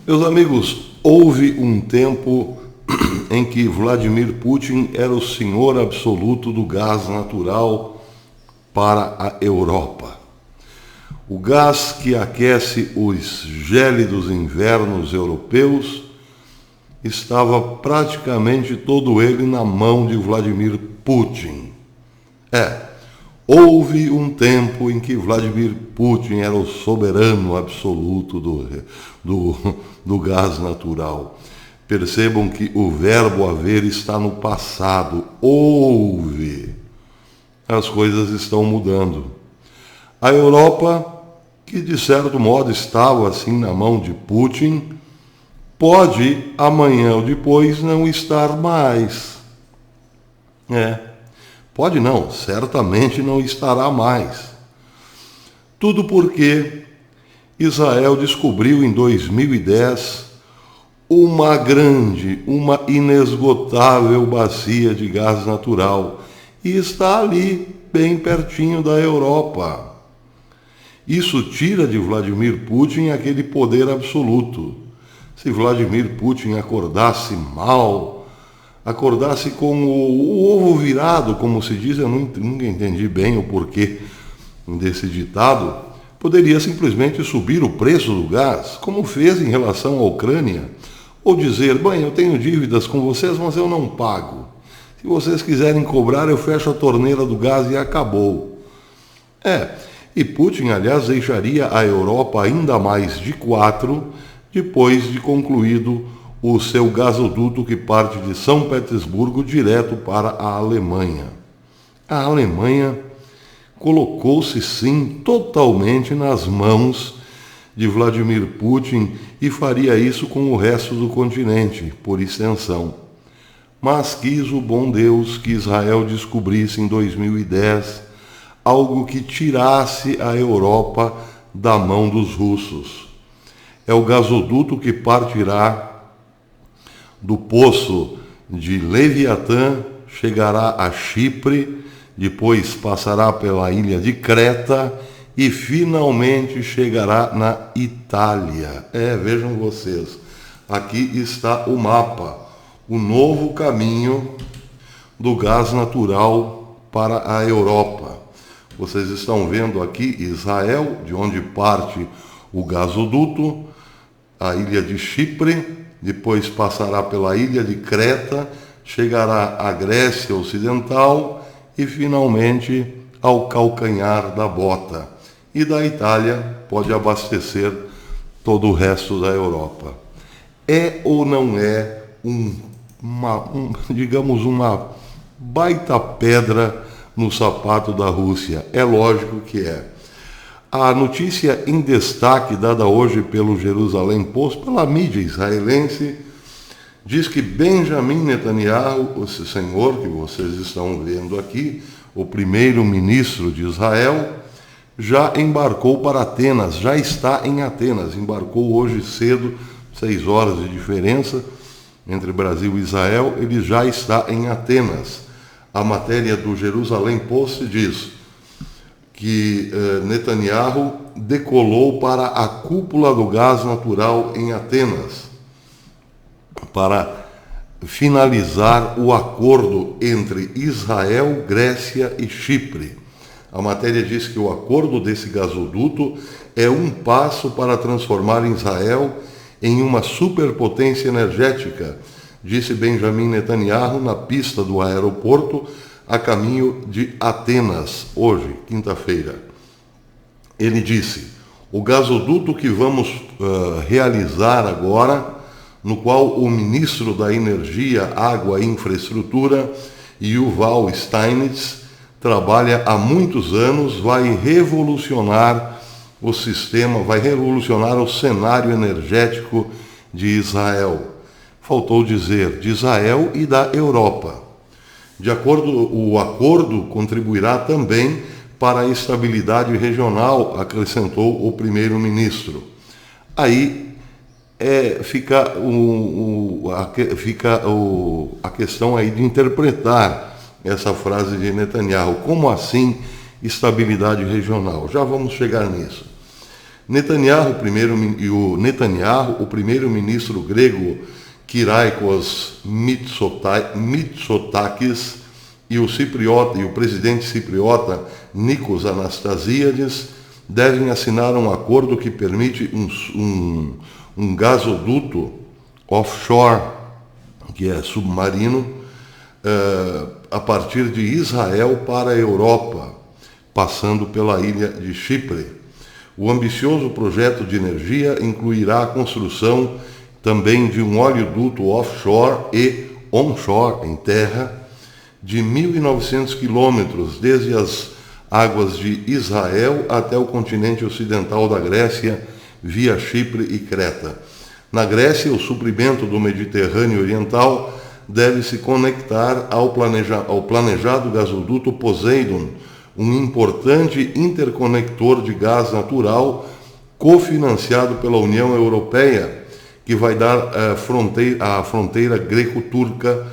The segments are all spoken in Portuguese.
Meus amigos, houve um tempo em que Vladimir Putin era o senhor absoluto do gás natural para a Europa. O gás que aquece os gélidos invernos europeus estava praticamente todo ele na mão de Vladimir Putin. Houve um tempo em que Vladimir Putin era o soberano absoluto do gás natural. Percebam que o verbo haver está no passado. Houve. As coisas estão mudando. A Europa, que de certo modo estava assim na mão de Putin, pode amanhã ou depois não estar mais. Pode não, certamente não estará mais. Tudo porque Israel descobriu em 2010 uma inesgotável bacia de gás natural e está ali, bem pertinho da Europa. Isso tira de Vladimir Putin aquele poder absoluto. Se Vladimir Putin acordasse mal, acordasse com o ovo virado, como se diz, eu nunca entendi bem o porquê desse ditado, poderia simplesmente subir o preço do gás, como fez em relação à Ucrânia, ou dizer, bem, eu tenho dívidas com vocês, mas eu não pago. Se vocês quiserem cobrar, eu fecho a torneira do gás e acabou. E Putin, aliás, deixaria a Europa ainda mais de quatro depois de concluído o seu gasoduto que parte de São Petersburgo direto para a Alemanha. A Alemanha colocou-se, sim, totalmente nas mãos de Vladimir Putin e faria isso com o resto do continente, por extensão. Mas quis o bom Deus que Israel descobrisse em 2010 algo que tirasse a Europa da mão dos russos. É o gasoduto que partirá do poço de Leviatã, chegará a Chipre, depois passará pela ilha de Creta e finalmente chegará na Itália. Vejam vocês, aqui está o mapa, o novo caminho do gás natural para a Europa. Vocês estão vendo aqui Israel, de onde parte o gasoduto, a ilha de Chipre, depois passará pela ilha de Creta, chegará à Grécia Ocidental e finalmente ao calcanhar da bota. E da Itália pode abastecer todo o resto da Europa. É ou não é uma baita pedra no sapato da Rússia? É lógico que é. A notícia em destaque dada hoje pelo Jerusalém Post, pela mídia israelense, diz que Benjamin Netanyahu, esse senhor que vocês estão vendo aqui, o primeiro-ministro de Israel, já embarcou para Atenas, já está em Atenas, embarcou hoje cedo, 6 horas de diferença entre Brasil e Israel, ele já está em Atenas. A matéria do Jerusalém Post diz que Netanyahu decolou para a cúpula do gás natural em Atenas para finalizar o acordo entre Israel, Grécia e Chipre. A matéria diz que o acordo desse gasoduto é um passo para transformar Israel em uma superpotência energética, disse Benjamin Netanyahu na pista do aeroporto a caminho de Atenas, hoje, quinta-feira. Ele disse, o gasoduto que vamos realizar agora, no qual o ministro da Energia, Água e Infraestrutura, Yuval Steinitz, trabalha há muitos anos, vai revolucionar o sistema, vai revolucionar o cenário energético de Israel. Faltou dizer, de Israel e da Europa. O acordo contribuirá também para a estabilidade regional, acrescentou o primeiro-ministro. Aí fica a questão aí de interpretar essa frase de Netanyahu. Como assim estabilidade regional? Já vamos chegar nisso. O primeiro-ministro grego Kyriakos Mitsotakis e o presidente cipriota Nikos Anastasiades devem assinar um acordo que permite um gasoduto offshore, que é submarino, a partir de Israel para a Europa, passando pela ilha de Chipre. O ambicioso projeto de energia incluirá a construção também de um oleoduto offshore e onshore, em terra, de 1.900 quilômetros, desde as águas de Israel até o continente ocidental da Grécia, via Chipre e Creta. Na Grécia, o suprimento do Mediterrâneo Oriental deve se conectar ao planejado gasoduto Poseidon, um importante interconector de gás natural cofinanciado pela União Europeia, que vai dar a fronteira greco-turca,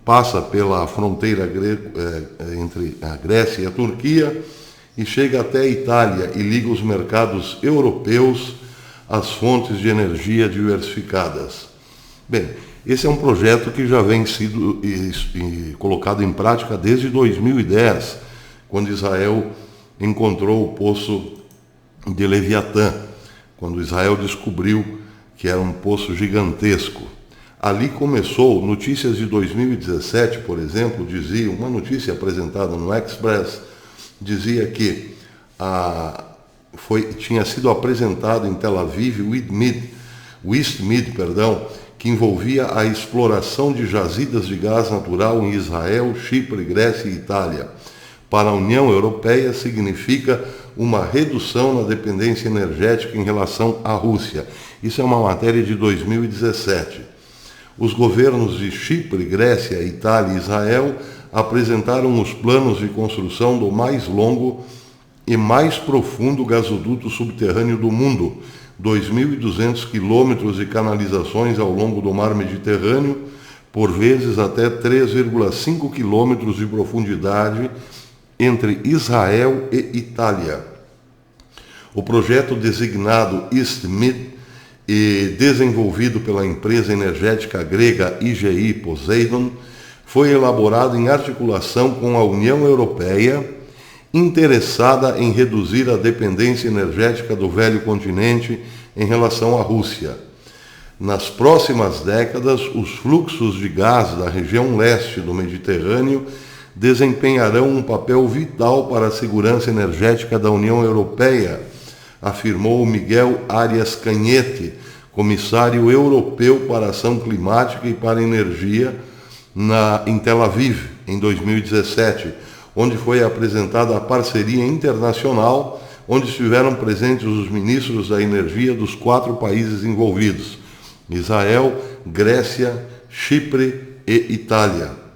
passa pela fronteira entre a Grécia e a Turquia e chega até a Itália e liga os mercados europeus às fontes de energia diversificadas. Bem, esse é um projeto que já vem sido colocado em prática desde 2010, quando Israel encontrou o poço de Leviatã, quando Israel descobriu que era um poço gigantesco. Ali começou, notícias de 2017, por exemplo, dizia, uma notícia apresentada no Express, dizia que tinha sido apresentado em Tel Aviv o ISTMID, que envolvia a exploração de jazidas de gás natural em Israel, Chipre, Grécia e Itália. Para a União Europeia, significa uma redução na dependência energética em relação à Rússia. Isso é uma matéria de 2017. Os governos de Chipre, Grécia, Itália e Israel apresentaram os planos de construção do mais longo e mais profundo gasoduto subterrâneo do mundo, 2.200 quilômetros de canalizações ao longo do mar Mediterrâneo, por vezes até 3,5 quilômetros de profundidade entre Israel e Itália. O projeto designado ISTMID e desenvolvido pela empresa energética grega IGI Poseidon, foi elaborado em articulação com a União Europeia, interessada em reduzir a dependência energética do velho continente em relação à Rússia. Nas próximas décadas, os fluxos de gás da região leste do Mediterrâneo desempenharão um papel vital para a segurança energética da União Europeia, afirmou Miguel Arias Cañete, comissário europeu para a ação climática e para a energia em Tel Aviv, em 2017, onde foi apresentada a parceria internacional, onde estiveram presentes os ministros da energia dos 4 países envolvidos: Israel, Grécia, Chipre e Itália.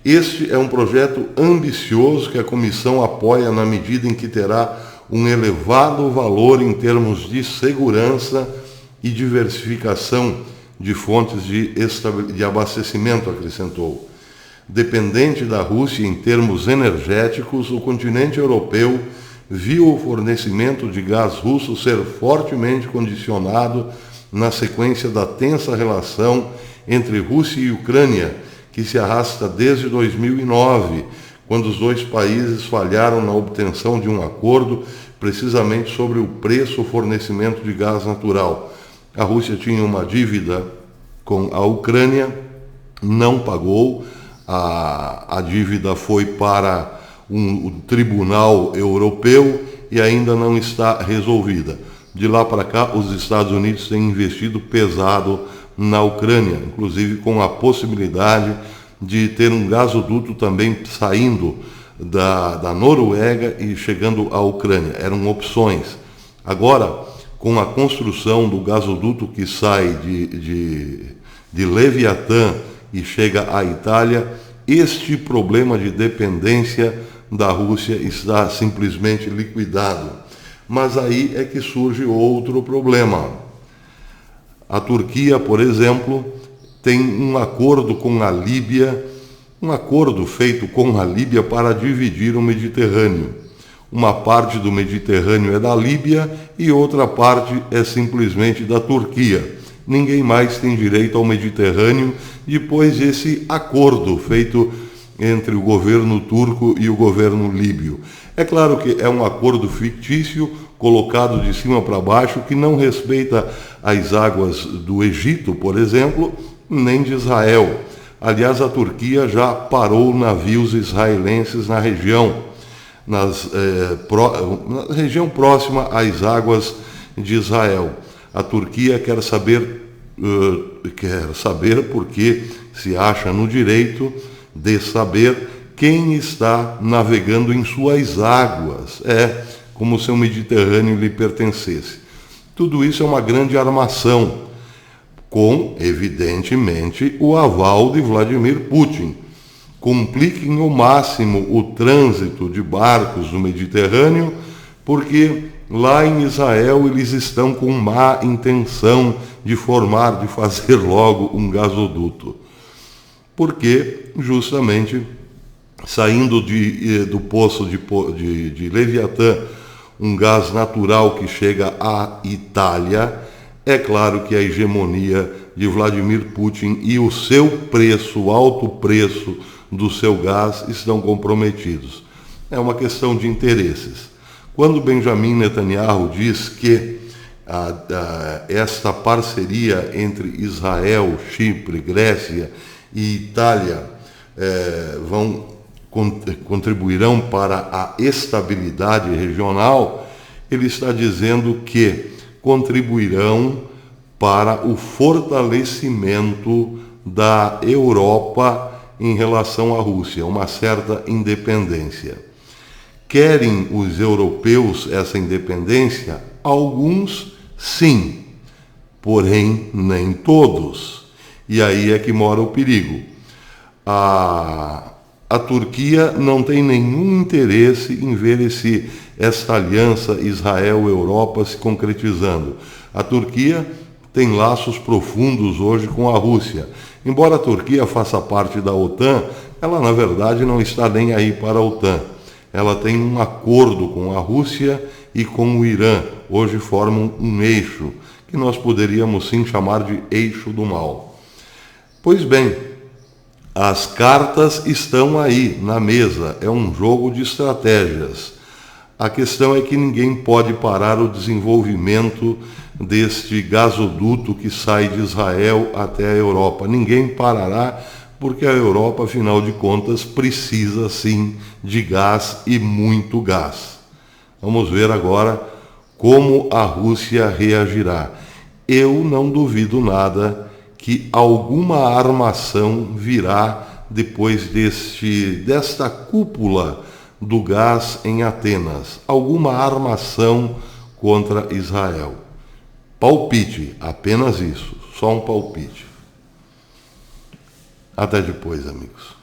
Este é um projeto ambicioso que a Comissão apoia na medida em que terá um elevado valor em termos de segurança e diversificação de fontes de abastecimento, acrescentou. Dependente da Rússia em termos energéticos, o continente europeu viu o fornecimento de gás russo ser fortemente condicionado na sequência da tensa relação entre Rússia e Ucrânia, que se arrasta desde 2009, quando os dois países falharam na obtenção de um acordo precisamente sobre o preço e fornecimento de gás natural. A Rússia tinha uma dívida com a Ucrânia, não pagou, a dívida foi para um tribunal europeu e ainda não está resolvida. De lá para cá, os Estados Unidos têm investido pesado na Ucrânia, inclusive com a possibilidade de ter um gasoduto também saindo da Noruega e chegando à Ucrânia. Eram opções. Agora, com a construção do gasoduto que sai de Leviatã e chega à Itália, este problema de dependência da Rússia está simplesmente liquidado. Mas aí é que surge outro problema. A Turquia, por exemplo, tem um acordo com a Líbia, um acordo feito com a Líbia para dividir o Mediterrâneo. Uma parte do Mediterrâneo é da Líbia e outra parte é simplesmente da Turquia. Ninguém mais tem direito ao Mediterrâneo depois desse acordo feito entre o governo turco e o governo líbio. É claro que é um acordo fictício, colocado de cima para baixo, que não respeita as águas do Egito, por exemplo, nem de Israel. Aliás, a Turquia já parou navios israelenses na região, na região próxima às águas de Israel. A Turquia quer saber porque se acha no direito de saber quem está navegando em suas águas. É como se o Mediterrâneo lhe pertencesse. Tudo isso é uma grande armação, com, evidentemente, o aval de Vladimir Putin. Compliquem ao máximo o trânsito de barcos no Mediterrâneo, porque lá em Israel eles estão com má intenção de fazer logo um gasoduto. Porque, justamente, saindo do poço de Leviatã, um gás natural que chega à Itália, é claro que a hegemonia de Vladimir Putin e o seu preço, o alto preço do seu gás estão comprometidos. É uma questão de interesses. Quando Benjamin Netanyahu diz que esta parceria entre Israel, Chipre, Grécia e Itália contribuirão para a estabilidade regional, ele está dizendo que contribuirão para o fortalecimento da Europa em relação à Rússia, uma certa independência. Querem os europeus essa independência? Alguns sim, porém nem todos. E aí é que mora o perigo. A Turquia não tem nenhum interesse em ver esta aliança Israel-Europa se concretizando. A Turquia tem laços profundos hoje com a Rússia. Embora a Turquia faça parte da OTAN, ela na verdade não está nem aí para a OTAN. Ela tem um acordo com a Rússia e com o Irã. Hoje formam um eixo, que nós poderíamos sim chamar de eixo do mal. Pois bem, as cartas estão aí na mesa, é um jogo de estratégias. A questão é que ninguém pode parar o desenvolvimento deste gasoduto que sai de Israel até a Europa. Ninguém parará, porque a Europa, afinal de contas, precisa sim de gás e muito gás. Vamos ver agora como a Rússia reagirá. Eu não duvido nada que alguma armação virá depois desta cúpula do gás em Atenas. Alguma armação contra Israel. Palpite, apenas isso, só um palpite. Até depois, amigos.